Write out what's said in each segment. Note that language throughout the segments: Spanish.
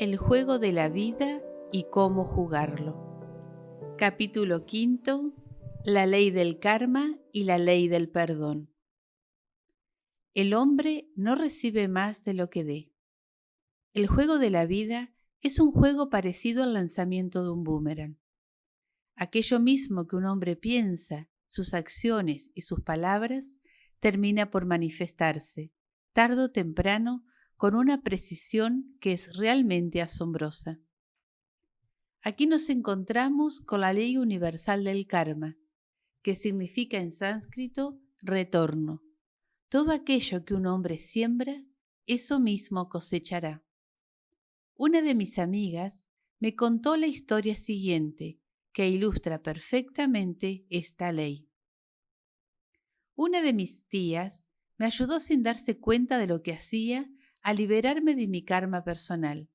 El juego de la vida y cómo jugarlo. Capítulo 5. La ley del karma y la ley del perdón. El hombre no recibe más de lo que dé. El juego de la vida es un juego parecido al lanzamiento de un boomerang. Aquello mismo que un hombre piensa, sus acciones y sus palabras, termina por manifestarse, tarde o temprano, con una precisión que es realmente asombrosa. Aquí nos encontramos con la ley universal del karma, que significa en sánscrito retorno. Todo aquello que un hombre siembra, eso mismo cosechará. Una de mis amigas me contó la historia siguiente, que ilustra perfectamente esta ley. Una de mis tías me ayudó sin darse cuenta de lo que hacía a liberarme de mi karma personal.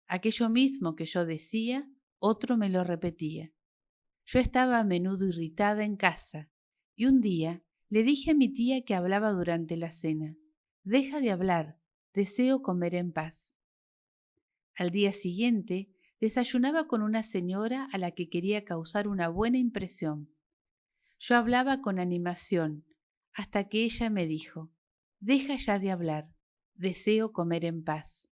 Aquello mismo que yo decía, otro me lo repetía. Yo estaba a menudo irritada en casa y un día le dije a mi tía que hablaba durante la cena: «Deja de hablar, deseo comer en paz». Al día siguiente desayunaba con una señora a la que quería causar una buena impresión. Yo hablaba con animación hasta que ella me dijo: «Deja ya de hablar, deseo comer en paz».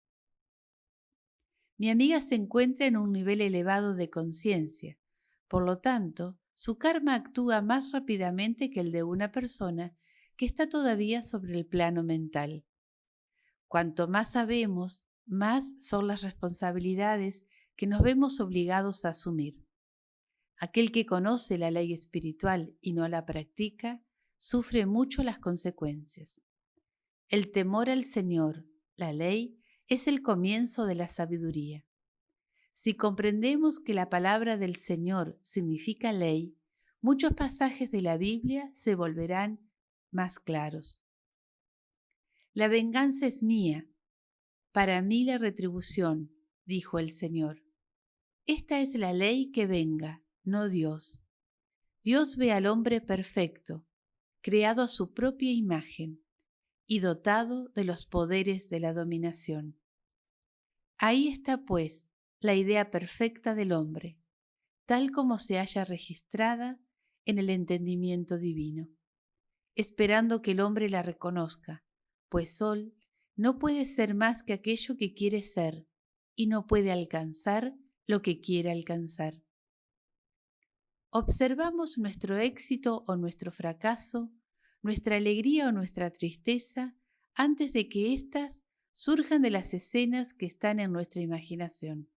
Mi amiga se encuentra en un nivel elevado de conciencia, por lo tanto, su karma actúa más rápidamente que el de una persona que está todavía sobre el plano mental. Cuanto más sabemos, más son las responsabilidades que nos vemos obligados a asumir. Aquel que conoce la ley espiritual y no la practica, sufre mucho las consecuencias. El temor al Señor, la ley, es el comienzo de la sabiduría. Si comprendemos que la palabra del Señor significa ley, muchos pasajes de la Biblia se volverán más claros. La venganza es mía, para mí la retribución, dijo el Señor. Esta es la ley que venga, no Dios. Dios ve al hombre perfecto, creado a su propia imagen y dotado de los poderes de la dominación. Ahí está, pues, la idea perfecta del hombre, tal como se halla registrada en el entendimiento divino, esperando que el hombre la reconozca, pues Sol no puede ser más que aquello que quiere ser y no puede alcanzar lo que quiere alcanzar. Observamos nuestro éxito o nuestro fracaso, nuestra alegría o nuestra tristeza, antes de que éstas surjan de las escenas que están en nuestra imaginación.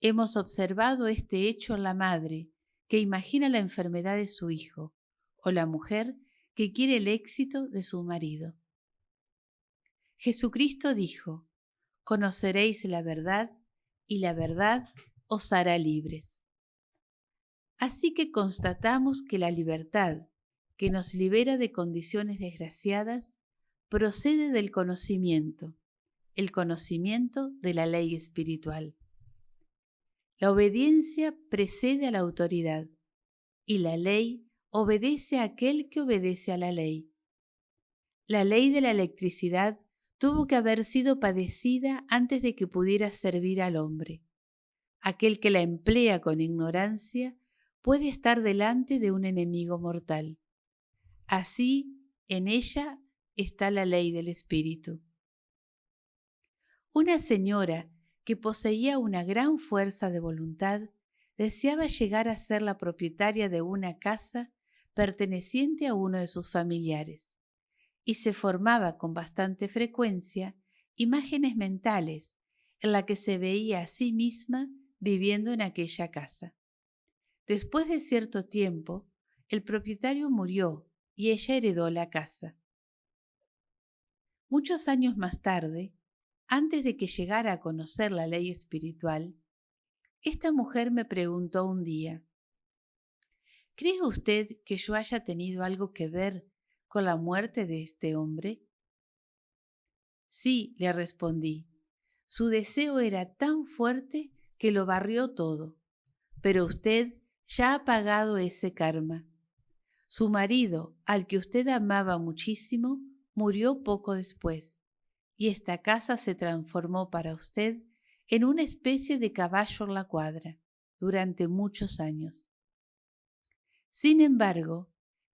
Hemos observado este hecho en la madre, que imagina la enfermedad de su hijo, o la mujer que quiere el éxito de su marido. Jesucristo dijo: «Conoceréis la verdad, y la verdad os hará libres». Así que constatamos que la libertad, que nos libera de condiciones desgraciadas, procede del conocimiento, el conocimiento de la ley espiritual. La obediencia precede a la autoridad y la ley obedece a aquel que obedece a la ley. La ley de la electricidad tuvo que haber sido padecida antes de que pudiera servir al hombre. Aquel que la emplea con ignorancia puede estar delante de un enemigo mortal. Así, en ella está la ley del espíritu. Una señora que poseía una gran fuerza de voluntad deseaba llegar a ser la propietaria de una casa perteneciente a uno de sus familiares, y se formaba con bastante frecuencia imágenes mentales en la que se veía a sí misma viviendo en aquella casa. Después de cierto tiempo, el propietario murió y ella heredó la casa. Muchos años más tarde, antes de que llegara a conocer la ley espiritual, esta mujer me preguntó un día: ¿cree usted que yo haya tenido algo que ver con la muerte de este hombre? Sí, le respondí. Su deseo era tan fuerte que lo barrió todo, pero usted ya ha pagado ese karma. Su marido, al que usted amaba muchísimo, murió poco después, y esta casa se transformó para usted en una especie de caballo en la cuadra durante muchos años. Sin embargo,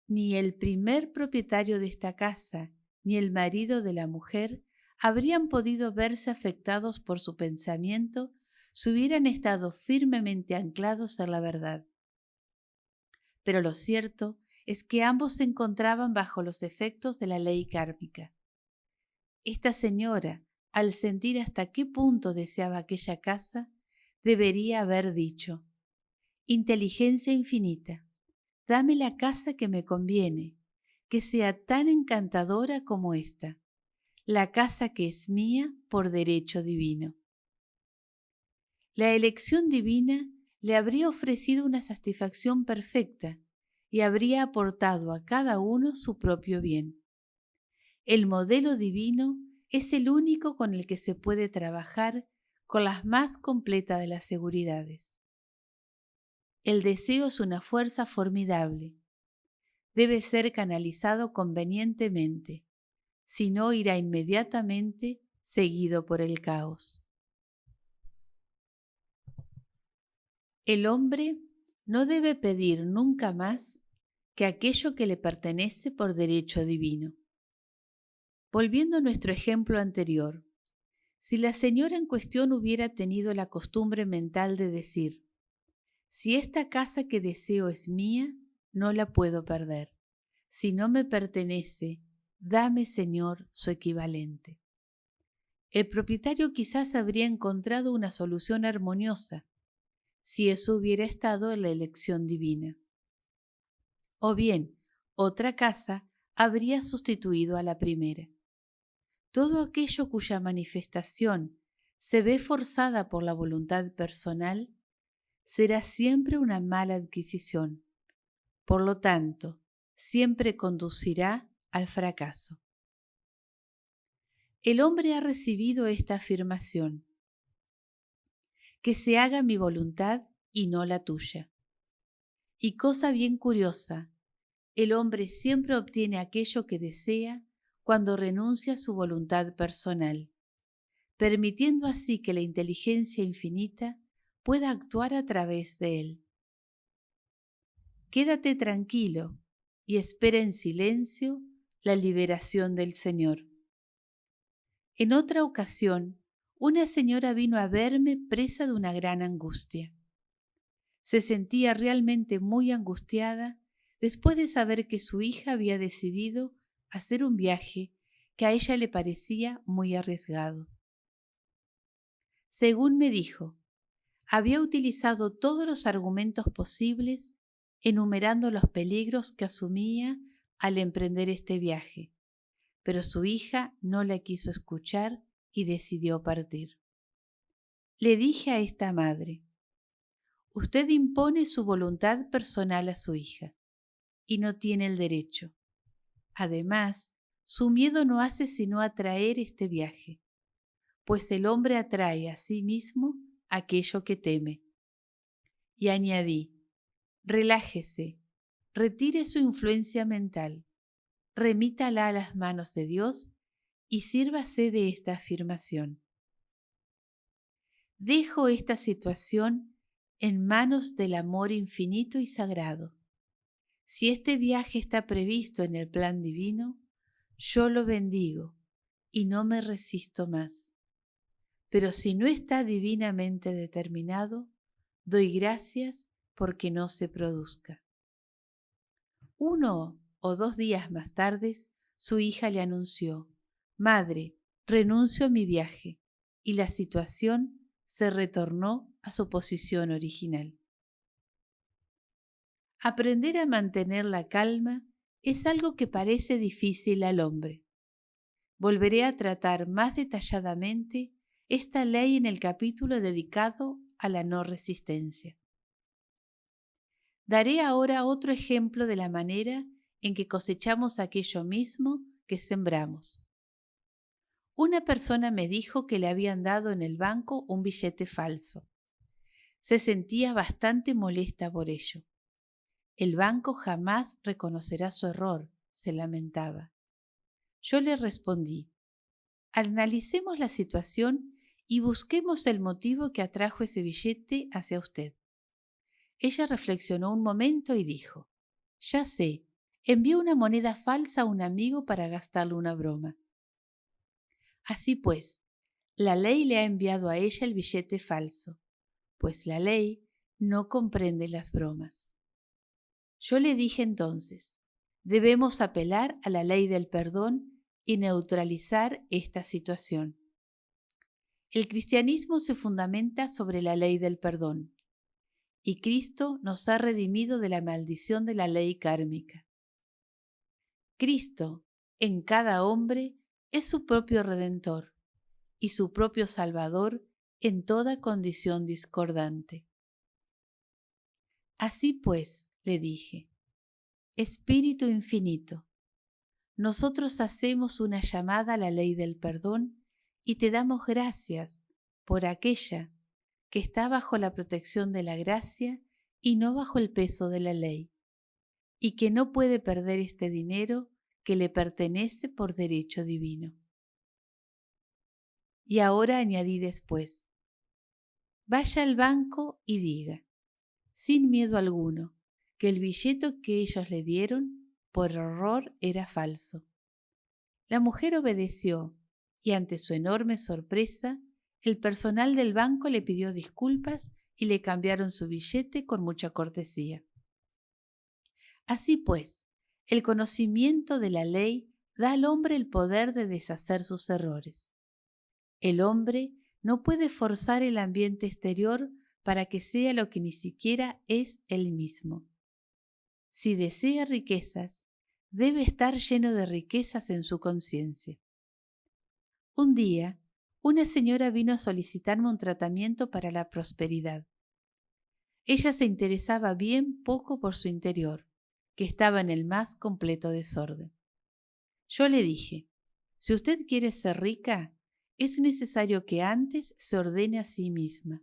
ni el primer propietario de esta casa ni el marido de la mujer habrían podido verse afectados por su pensamiento si hubieran estado firmemente anclados en la verdad. Pero lo cierto es que ambos se encontraban bajo los efectos de la ley kármica. Esta señora, al sentir hasta qué punto deseaba aquella casa, debería haber dicho: inteligencia infinita, dame la casa que me conviene, que sea tan encantadora como esta, la casa que es mía por derecho divino. La elección divina le habría ofrecido una satisfacción perfecta y habría aportado a cada uno su propio bien. El modelo divino es el único con el que se puede trabajar con las más completas de las seguridades. El deseo es una fuerza formidable. Debe ser canalizado convenientemente, si no irá inmediatamente seguido por el caos. El hombre no debe pedir nunca más que aquello que le pertenece por derecho divino. Volviendo a nuestro ejemplo anterior, si la señora en cuestión hubiera tenido la costumbre mental de decir: si esta casa que deseo es mía, no la puedo perder. Si no me pertenece, dame, Señor, su equivalente. El propietario quizás habría encontrado una solución armoniosa si eso hubiera estado en la elección divina. O bien, otra casa habría sustituido a la primera. Todo aquello cuya manifestación se ve forzada por la voluntad personal será siempre una mala adquisición. Por lo tanto, siempre conducirá al fracaso. El hombre ha recibido esta afirmación: que se haga mi voluntad y no la tuya. Y cosa bien curiosa, el hombre siempre obtiene aquello que desea cuando renuncia a su voluntad personal, permitiendo así que la inteligencia infinita pueda actuar a través de él. Quédate tranquilo y espera en silencio la liberación del Señor. En otra ocasión, una señora vino a verme presa de una gran angustia. Se sentía realmente muy angustiada después de saber que su hija había decidido hacer un viaje que a ella le parecía muy arriesgado. Según me dijo, había utilizado todos los argumentos posibles enumerando los peligros que asumía al emprender este viaje, pero su hija no la quiso escuchar y decidió partir. Le dije a esta madre: usted impone su voluntad personal a su hija y no tiene el derecho. Además, su miedo no hace sino atraer este viaje, pues el hombre atrae a sí mismo aquello que teme. Y añadí: relájese, retire su influencia mental, remítala a las manos de Dios y sírvase de esta afirmación: dejo esta situación en manos del amor infinito y sagrado. Si este viaje está previsto en el plan divino, yo lo bendigo y no me resisto más. Pero si no está divinamente determinado, doy gracias porque no se produzca. 1 o 2 días más tarde, su hija le anunció: madre, renuncio a mi viaje, y la situación se retornó a su posición original. Aprender a mantener la calma es algo que parece difícil al hombre. Volveré a tratar más detalladamente esta ley en el capítulo dedicado a la no resistencia. Daré ahora otro ejemplo de la manera en que cosechamos aquello mismo que sembramos. Una persona me dijo que le habían dado en el banco un billete falso. Se sentía bastante molesta por ello. El banco jamás reconocerá su error, se lamentaba. Yo le respondí: analicemos la situación y busquemos el motivo que atrajo ese billete hacia usted. Ella reflexionó un momento y dijo: ya sé, envió una moneda falsa a un amigo para gastarle una broma. Así pues, la ley le ha enviado a ella el billete falso, pues la ley no comprende las bromas. Yo le dije entonces: debemos apelar a la ley del perdón y neutralizar esta situación. El cristianismo se fundamenta sobre la ley del perdón, y Cristo nos ha redimido de la maldición de la ley kármica. Cristo, en cada hombre, es su propio Redentor y su propio Salvador en toda condición discordante. Así pues, le dije: Espíritu infinito, nosotros hacemos una llamada a la ley del perdón y te damos gracias por aquella que está bajo la protección de la gracia y no bajo el peso de la ley, y que no puede perder este dinero que le pertenece por derecho divino. Y ahora añadí después: vaya al banco y diga, sin miedo alguno, que el billete que ellos le dieron por error era falso. La mujer obedeció y ante su enorme sorpresa, el personal del banco le pidió disculpas y le cambiaron su billete con mucha cortesía. Así pues, el conocimiento de la ley da al hombre el poder de deshacer sus errores. El hombre no puede forzar el ambiente exterior para que sea lo que ni siquiera es él mismo. Si desea riquezas, debe estar lleno de riquezas en su conciencia. Un día, una señora vino a solicitarme un tratamiento para la prosperidad. Ella se interesaba bien poco por su interior, que estaba en el más completo desorden. Yo le dije: si usted quiere ser rica, es necesario que antes se ordene a sí misma.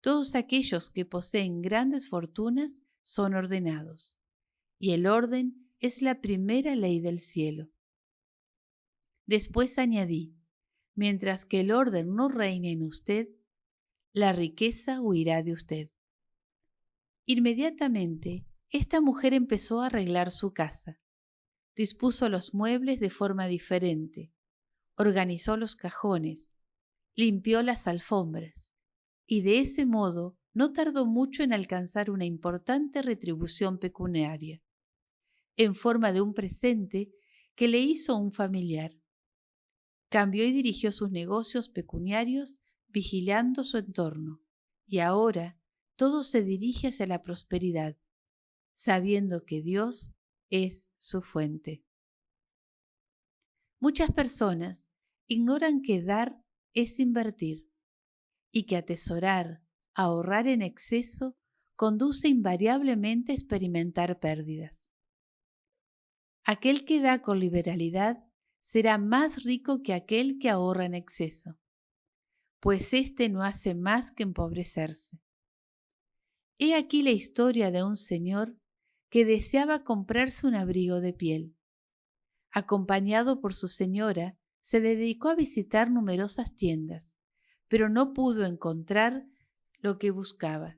Todos aquellos que poseen grandes fortunas son ordenados, y el orden es la primera ley del cielo. Después añadí: mientras que el orden no reine en usted, la riqueza huirá de usted. Inmediatamente, esta mujer empezó a arreglar su casa. Dispuso los muebles de forma diferente, organizó los cajones, limpió las alfombras, y de ese modo no tardó mucho en alcanzar una importante retribución pecuniaria, en forma de un presente que le hizo un familiar. Cambió y dirigió sus negocios pecuniarios vigilando su entorno, y ahora todo se dirige hacia la prosperidad, sabiendo que Dios es su fuente. Muchas personas ignoran que dar es invertir y que atesorar, ahorrar en exceso, conduce invariablemente a experimentar pérdidas. Aquel que da con liberalidad será más rico que aquel que ahorra en exceso, pues éste no hace más que empobrecerse. He aquí la historia de un señor que deseaba comprarse un abrigo de piel. Acompañado por su señora, se dedicó a visitar numerosas tiendas, pero no pudo encontrar lo que buscaba.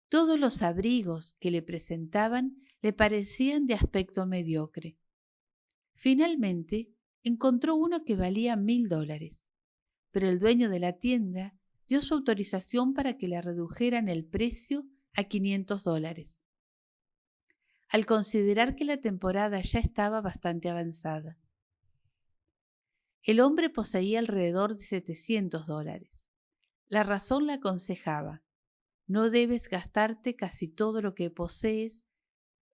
Todos los abrigos que le presentaban le parecían de aspecto mediocre. Finalmente, encontró uno que valía $1000, pero el dueño de la tienda dio su autorización para que le redujeran el precio a $500, al considerar que la temporada ya estaba bastante avanzada. El hombre poseía alrededor de $700. La razón le aconsejaba: no debes gastarte casi todo lo que posees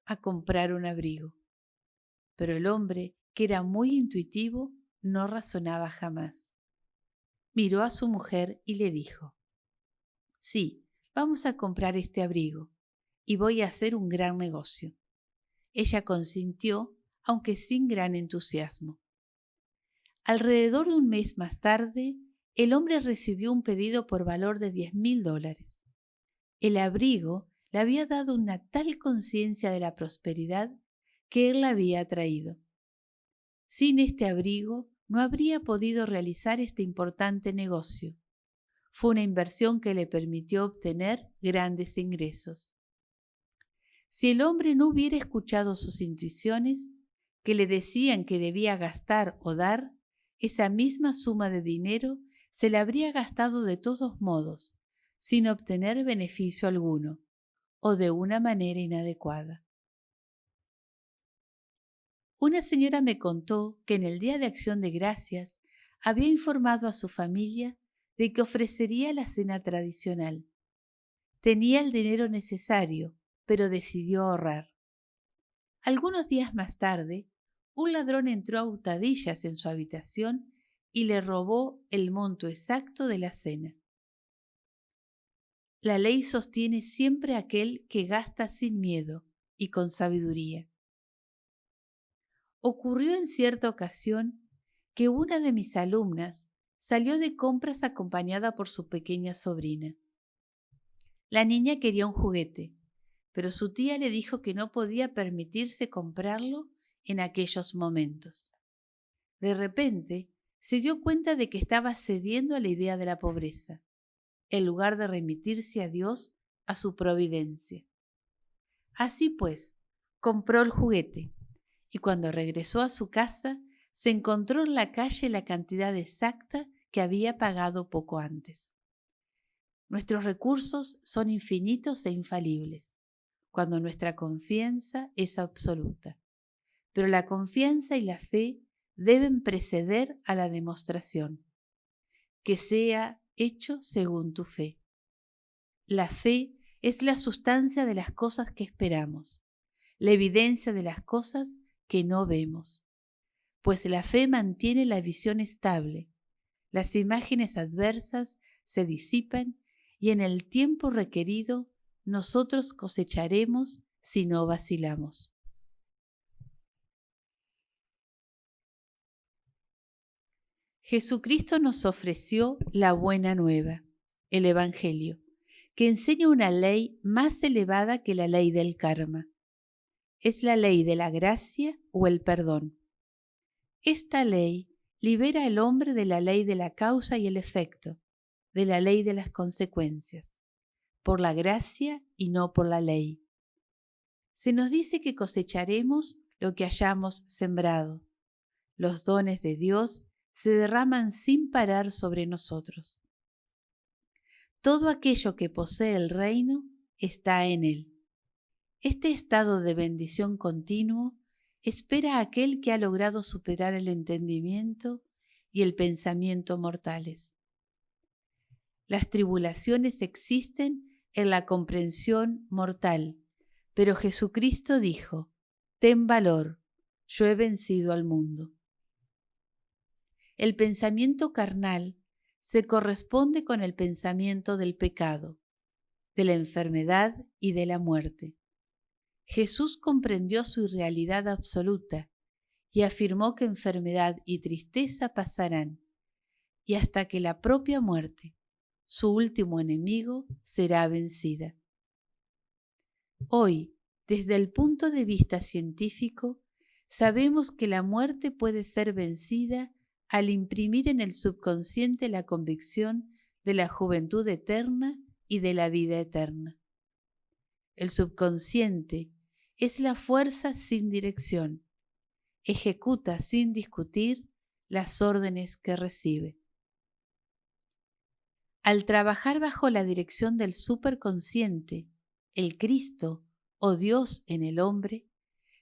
a comprar un abrigo. Pero el hombre, que era muy intuitivo, no razonaba jamás. Miró a su mujer y le dijo: sí, vamos a comprar este abrigo y voy a hacer un gran negocio. Ella consintió, aunque sin gran entusiasmo. Alrededor de un mes más tarde, el hombre recibió un pedido por valor de $10,000. El abrigo le había dado una tal conciencia de la prosperidad que él la había atraído. Sin este abrigo no habría podido realizar este importante negocio. Fue una inversión que le permitió obtener grandes ingresos. Si el hombre no hubiera escuchado sus intuiciones, que le decían que debía gastar o dar, esa misma suma de dinero se la habría gastado de todos modos, sin obtener beneficio alguno, o de una manera inadecuada. Una señora me contó que en el Día de Acción de Gracias había informado a su familia de que ofrecería la cena tradicional. Tenía el dinero necesario, pero decidió ahorrar. Algunos días más tarde, un ladrón entró a hurtadillas en su habitación y le robó el monto exacto de la cena. La ley sostiene siempre a aquel que gasta sin miedo y con sabiduría. Ocurrió en cierta ocasión que una de mis alumnas salió de compras acompañada por su pequeña sobrina. La niña quería un juguete, pero su tía le dijo que no podía permitirse comprarlo en aquellos momentos. De repente, se dio cuenta de que estaba cediendo a la idea de la pobreza, en lugar de remitirse a Dios, a su providencia. Así pues, compró el juguete y cuando regresó a su casa, se encontró en la calle la cantidad exacta que había pagado poco antes. Nuestros recursos son infinitos e infalibles, cuando nuestra confianza es absoluta. Pero la confianza y la fe deben preceder a la demostración. Que sea hecho según tu fe. La fe es la sustancia de las cosas que esperamos, la evidencia de las cosas que no vemos. Pues la fe mantiene la visión estable, las imágenes adversas se disipan y en el tiempo requerido nosotros cosecharemos si no vacilamos. Jesucristo nos ofreció la buena nueva, el Evangelio, que enseña una ley más elevada que la ley del karma. Es la ley de la gracia o el perdón. Esta ley libera al hombre de la ley de la causa y el efecto, de la ley de las consecuencias, por la gracia y no por la ley. Se nos dice que cosecharemos lo que hayamos sembrado. Los dones de Dios se derraman sin parar sobre nosotros. Todo aquello que posee el reino está en él. Este estado de bendición continuo espera a aquel que ha logrado superar el entendimiento y el pensamiento mortales. Las tribulaciones existen en la comprensión mortal, pero Jesucristo dijo: «Ten valor, yo he vencido al mundo». El pensamiento carnal se corresponde con el pensamiento del pecado, de la enfermedad y de la muerte. Jesús comprendió su irrealidad absoluta y afirmó que enfermedad y tristeza pasarán, y hasta que la propia muerte, su último enemigo, será vencida. Hoy, desde el punto de vista científico, sabemos que la muerte puede ser vencida al imprimir en el subconsciente la convicción de la juventud eterna y de la vida eterna. El subconsciente es la fuerza sin dirección, ejecuta sin discutir las órdenes que recibe. Al trabajar bajo la dirección del superconsciente, el Cristo o Dios en el hombre,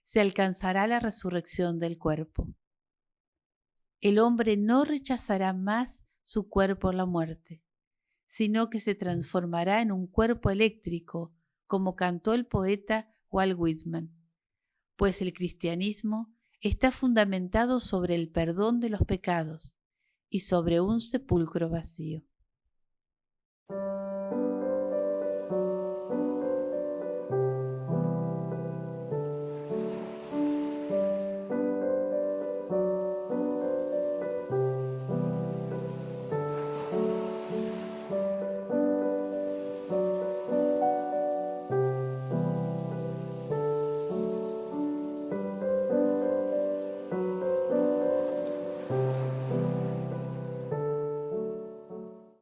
se alcanzará la resurrección del cuerpo. El hombre no rechazará más su cuerpo a la muerte, sino que se transformará en un cuerpo eléctrico, como cantó el poeta Walt Whitman, pues el cristianismo está fundamentado sobre el perdón de los pecados y sobre un sepulcro vacío.